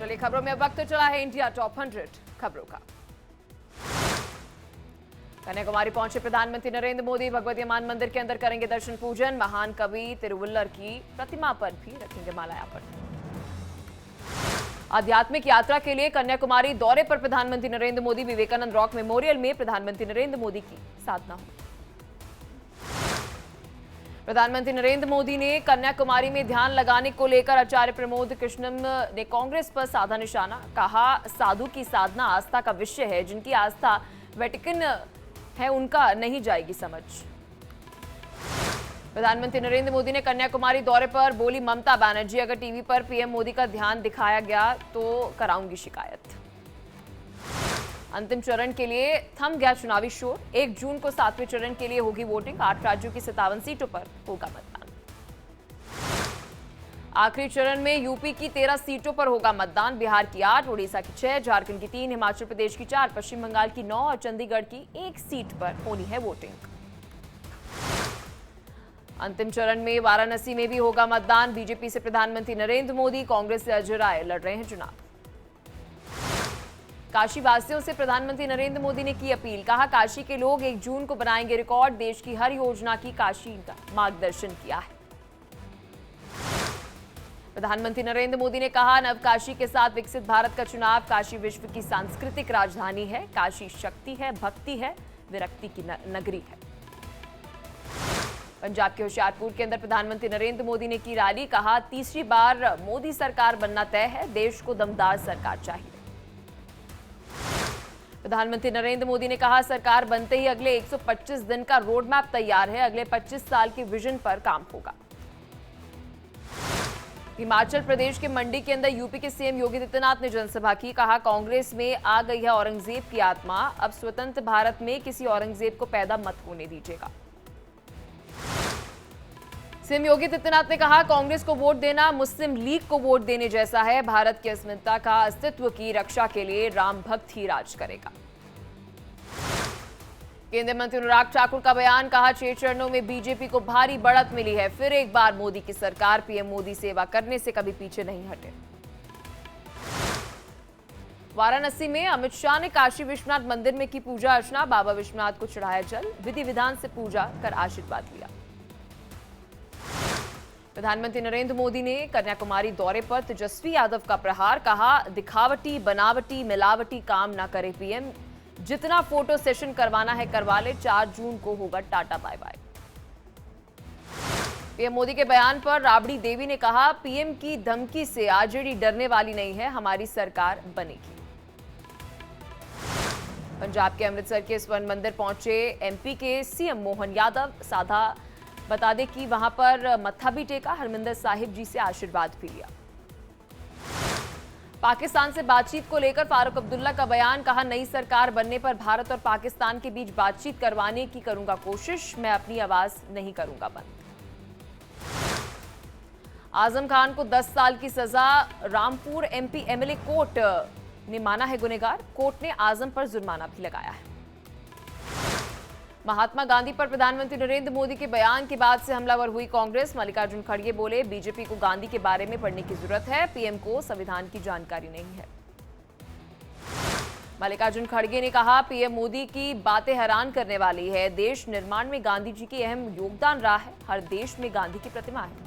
चलिए खबरों में वक्त चला है इंडिया टॉप 100 खबरों का। कन्याकुमारी पहुंचे प्रधानमंत्री नरेंद्र मोदी भगवती अम्मान मंदिर के अंदर करेंगे दर्शन पूजन। महान कवि तिरुवल्लर की प्रतिमा पर भी रखेंगे माल्यार्पण। आध्यात्मिक यात्रा के लिए कन्याकुमारी दौरे पर प्रधानमंत्री नरेंद्र मोदी। विवेकानंद रॉक मेमोरियल में प्रधानमंत्री नरेंद्र मोदी की साधना हुई। प्रधानमंत्री नरेंद्र मोदी ने कन्याकुमारी में ध्यान लगाने को लेकर आचार्य प्रमोद कृष्णम ने कांग्रेस पर साधा निशाना। कहा, साधु की साधना आस्था का विषय है, जिनकी आस्था वेटिकन है उनका नहीं जाएगी समझ। प्रधानमंत्री नरेंद्र मोदी ने कन्याकुमारी दौरे पर बोली ममता बनर्जी, अगर टीवी पर पीएम मोदी का ध्यान दिखाया गया तो कराऊंगी शिकायत। अंतिम चरण के लिए थम गया चुनावी शोर। 1 जून को 7वें चरण के लिए होगी वोटिंग। 8 राज्यों की 57 सीटों पर होगा मतदान। आखिरी चरण में यूपी की 13 सीटों पर होगा मतदान। बिहार की 8, उड़ीसा की 6, झारखंड की 3, हिमाचल प्रदेश की 4, पश्चिम बंगाल की 9 और चंडीगढ़ की 1 सीट पर होनी है वोटिंग। अंतिम चरण में वाराणसी में भी होगा मतदान। बीजेपी से प्रधानमंत्री नरेंद्र मोदी, कांग्रेस से अजय राय लड़ रहे हैं चुनाव। काशी वासियों से प्रधानमंत्री नरेंद्र मोदी ने की अपील। कहा, काशी के लोग 1 जून को बनाएंगे रिकॉर्ड। देश की हर योजना की काशी का मार्गदर्शन किया है। प्रधानमंत्री नरेंद्र मोदी ने कहा, नव काशी के साथ विकसित भारत का चुनाव। काशी विश्व की सांस्कृतिक राजधानी है। काशी शक्ति है, भक्ति है, विरक्ति की नगरी है। पंजाब के होशियारपुर के अंदर प्रधानमंत्री नरेंद्र मोदी ने की रैली। कहा, तीसरी बार मोदी सरकार बनना तय है। देश को दमदार सरकार चाहिए। प्रधानमंत्री नरेंद्र मोदी ने कहा, सरकार बनते ही अगले 125 दिन का रोड मैप तैयार है। अगले 25 साल के विजन पर काम होगा। हिमाचल प्रदेश के मंडी के अंदर यूपी के सीएम योगी आदित्यनाथ ने जनसभा की। कहा, कांग्रेस में आ गई है औरंगजेब की आत्मा। अब स्वतंत्र भारत में किसी औरंगजेब को पैदा मत होने दीजिएगा। सीएम योगी आदित्यनाथ ने कहा, कांग्रेस को वोट देना मुस्लिम लीग को वोट देने जैसा है। भारत की अस्मिता का अस्तित्व की रक्षा के लिए राम भक्त ही राज करेगा। केंद्रीय मंत्री अनुराग ठाकुर का बयान। कहा, 6 चरणों में बीजेपी को भारी बढ़त मिली है। फिर एक बार मोदी की सरकार। पीएम मोदी सेवा करने से कभी पीछे नहीं हटे। वाराणसी में अमित शाह ने काशी विश्वनाथ मंदिर में की पूजा अर्चना। बाबा विश्वनाथ को चढ़ाया जल। विधि विधान से पूजा कर आशीर्वाद लिया। प्रधानमंत्री नरेंद्र मोदी ने कन्याकुमारी दौरे पर तेजस्वी यादव का प्रहार। कहा, दिखावटी, बनावटी, मिलावटी काम ना करे पीएम। जितना फोटो सेशन करवाना है करवा ले। 4 जून को होगा tata bye bye. PM Modi के बयान पर राबड़ी देवी ने कहा, पीएम की धमकी से आरजेडी डरने वाली नहीं है। हमारी सरकार बनेगी। पंजाब के अमृतसर के स्वर्ण मंदिर पहुंचे एमपी के सीएम मोहन यादव। साधा बता दें कि वहां पर मत्था भी टेका। हरमिंदर साहिब जी से आशीर्वाद भी लिया। पाकिस्तान से बातचीत को लेकर फारूक अब्दुल्ला का बयान। कहा, नई सरकार बनने पर भारत और पाकिस्तान के बीच बातचीत करवाने की करूंगा कोशिश। मैं अपनी आवाज नहीं करूंगा बंद। आजम खान को 10 साल की सजा। रामपुर एमपी एमएलए कोर्ट ने माना है गुनहगार। कोर्ट ने आजम पर जुर्माना भी लगाया है। महात्मा गांधी पर प्रधानमंत्री नरेंद्र मोदी के बयान के बाद से हमलावर हुई कांग्रेस। मल्लिकार्जुन खड़गे बोले, बीजेपी को गांधी के बारे में पढ़ने की जरूरत है। पीएम को संविधान की जानकारी नहीं है। मल्लिकार्जुन खड़गे ने कहा, पीएम मोदी की बातें हैरान करने वाली है। देश निर्माण में गांधी जी की अहम योगदान रहा है। हर देश में गांधी की प्रतिमा है।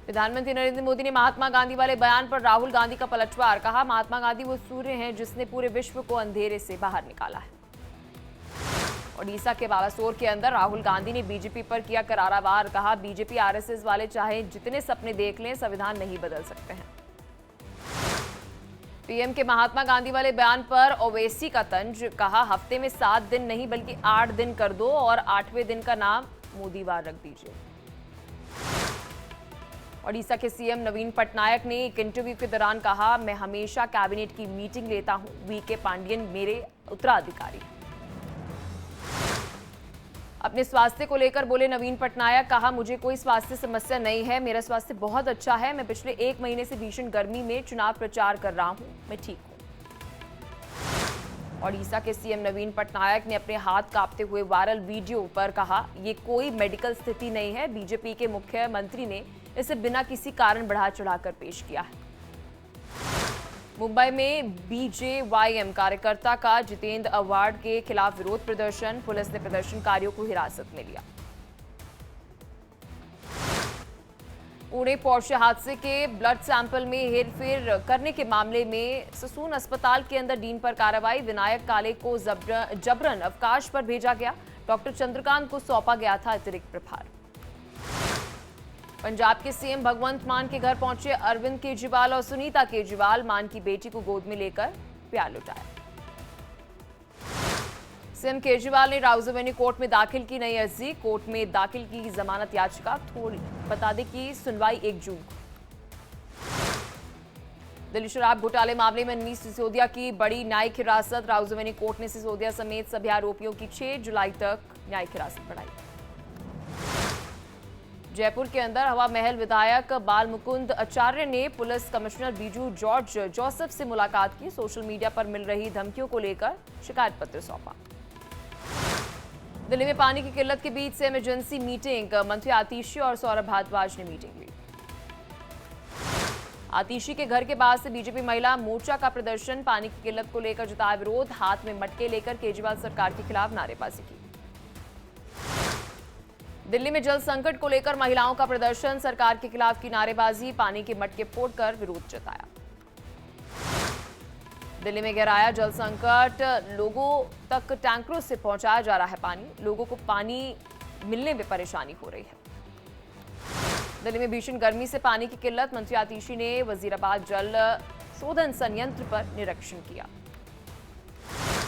प्रधानमंत्री नरेंद्र मोदी ने महात्मा गांधी वाले बयान पर राहुल गांधी का पलटवार। कहा, महात्मा गांधी वो सूर्य हैं जिसने पूरे विश्व को अंधेरे से बाहर निकाला है। ओडिशा के बालासोर के अंदर राहुल गांधी ने बीजेपी पर किया करारा वार। कहा, बीजेपी आरएसएस वाले चाहे जितने सपने देख लें, संविधान नहीं बदल सकते हैं। पीएम के महात्मा गांधी वाले बयान पर ओवैसी का तंज। कहा, हफ्ते में 7 दिन नहीं बल्कि 8 दिन कर दो और 8वें दिन का नाम मोदीवार रख दीजिए। ओडिशा के सीएम नवीन पटनायक ने एक इंटरव्यू के दौरान कहा, मैं हमेशा कैबिनेट की मीटिंग लेता हूं। वीके पांडियन मेरे उत्तराधिकारी। अपने स्वास्थ्य को लेकर बोले नवीन पटनायक। कहा, मुझे कोई स्वास्थ्य समस्या नहीं है। मेरा स्वास्थ्य बहुत अच्छा है। मैं पिछले 1 महीने से भीषण गर्मी में चुनाव प्रचार कर रहा हूं। मैं ठीक हूं। ओडिशा के सीएम नवीन पटनायक ने अपने हाथ कांपते हुए वायरल वीडियो पर कहा, यह कोई मेडिकल स्थिति नहीं है। बीजेपी के मुख्यमंत्री ने इसे बिना किसी कारण बढ़ा चढ़ाकर पेश किया है। मुंबई में बीजेवाईएम कार्यकर्ता का जितेंद्र अवार्ड के खिलाफ विरोध प्रदर्शन, पुलिस ने प्रदर्शनकारियों को हिरासत में लिया। पुणे पोर्शे हादसे के ब्लड सैंपल में हेरफेर करने के मामले में ससून अस्पताल के अंदर डीन पर कार्रवाई, विनायक काले को जबरन अवकाश पर भेजा गया, डॉक्टर चंद्रकांत को सौंपा गया था अतिरिक्त प्रभार। पंजाब के सीएम भगवंत मान के घर पहुंचे अरविंद केजरीवाल और सुनीता केजरीवाल, मान की बेटी को गोद में लेकर प्यार लुटाया। सीएम केजरीवाल ने राउज एवेन्यू कोर्ट में दाखिल की नई अर्जी, कोर्ट में दाखिल की जमानत याचिका बता दें कि सुनवाई 1 जून को। दिल्ली शराब घोटाले मामले में मनीष सिसोदिया की बड़ी न्यायिक हिरासत, राउज एवेन्यू कोर्ट ने सिसोदिया समेत सभी आरोपियों की 6 जुलाई तक न्यायिक हिरासत बढ़ाई। जयपुर के अंदर हवा महल विधायक बाल मुकुंद आचार्य ने police commissioner Biju George Joseph से मुलाकात की, सोशल मीडिया पर मिल रही धमकियों को लेकर शिकायत पत्र सौंपा। दिल्ली में पानी की किल्लत के बीच से इमरजेंसी मीटिंग, मंत्री आतिशी और सौरभ भारद्वाज ने मीटिंग ली। आतिशी के घर के बाहर से बीजेपी महिला मोर्चा का प्रदर्शन, पानी की किल्लत को लेकर जताया विरोध, हाथ में मटके लेकर केजरीवाल सरकार के खिलाफ नारेबाजी की। दिल्ली में जल संकट को लेकर महिलाओं का प्रदर्शन, सरकार के खिलाफ की नारेबाजी, पानी के मटके फोड़कर विरोध जताया। दिल्ली में गहराया जल संकट, लोगों तक टैंकरों से पहुंचाया जा रहा है पानी, लोगों को पानी मिलने में परेशानी हो रही है। दिल्ली में भीषण गर्मी से पानी की किल्लत, मंत्री आतिशी ने वजीराबाद जल शोधन संयंत्र पर निरीक्षण किया।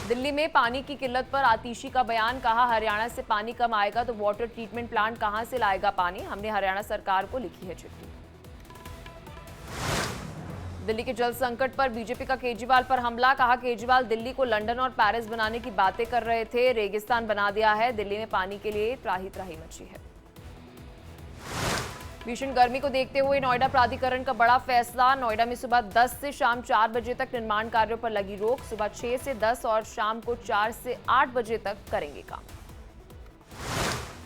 दिल्ली में पानी की किल्लत पर आतिशी का बयान, कहा हरियाणा से पानी कम आएगा तो वाटर ट्रीटमेंट प्लांट कहां से लाएगा पानी, हमने हरियाणा सरकार को लिखी है चिट्ठी। दिल्ली के जल संकट पर बीजेपी का केजरीवाल पर हमला, कहा केजरीवाल दिल्ली को लंदन और पेरिस बनाने की बातें कर रहे थे, रेगिस्तान बना दिया है, दिल्ली में पानी के लिए त्राही त्राही मची है। भीषण गर्मी को देखते हुए नोएडा प्राधिकरण का बड़ा फैसला, नोएडा में सुबह 10 से शाम 4 बजे तक निर्माण कार्यों पर लगी रोक, सुबह 6 से 10 और शाम को 4 से 8 बजे तक करेंगे काम।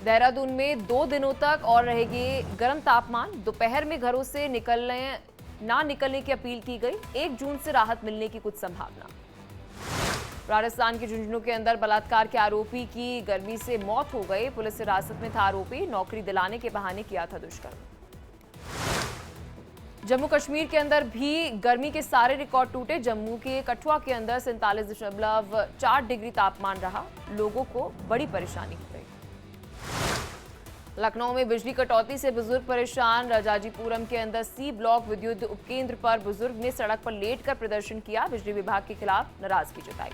देहरादून में 2 दिनों तक और रहेगी गर्म तापमान, दोपहर में घरों से ना निकलने की अपील की गई, 1 जून से राहत मिलने की कुछ संभावना। राजस्थान के झुंझुनू के अंदर बलात्कार के आरोपी की गर्मी से मौत हो गई, पुलिस हिरासत में था आरोपी, नौकरी दिलाने के बहाने किया था दुष्कर्म। जम्मू कश्मीर के अंदर भी गर्मी के सारे रिकॉर्ड टूटे, जम्मू के कठुआ के अंदर 47.4 डिग्री तापमान रहा, लोगों को बड़ी परेशानी हो गई। लखनऊ में बिजली कटौती से बुजुर्ग परेशान, राजाजीपुरम के अंदर सी ब्लॉक विद्युत उपकेंद्र पर बुजुर्ग ने सड़क पर लेटकर प्रदर्शन किया, बिजली विभाग के खिलाफ नाराजगी जताई।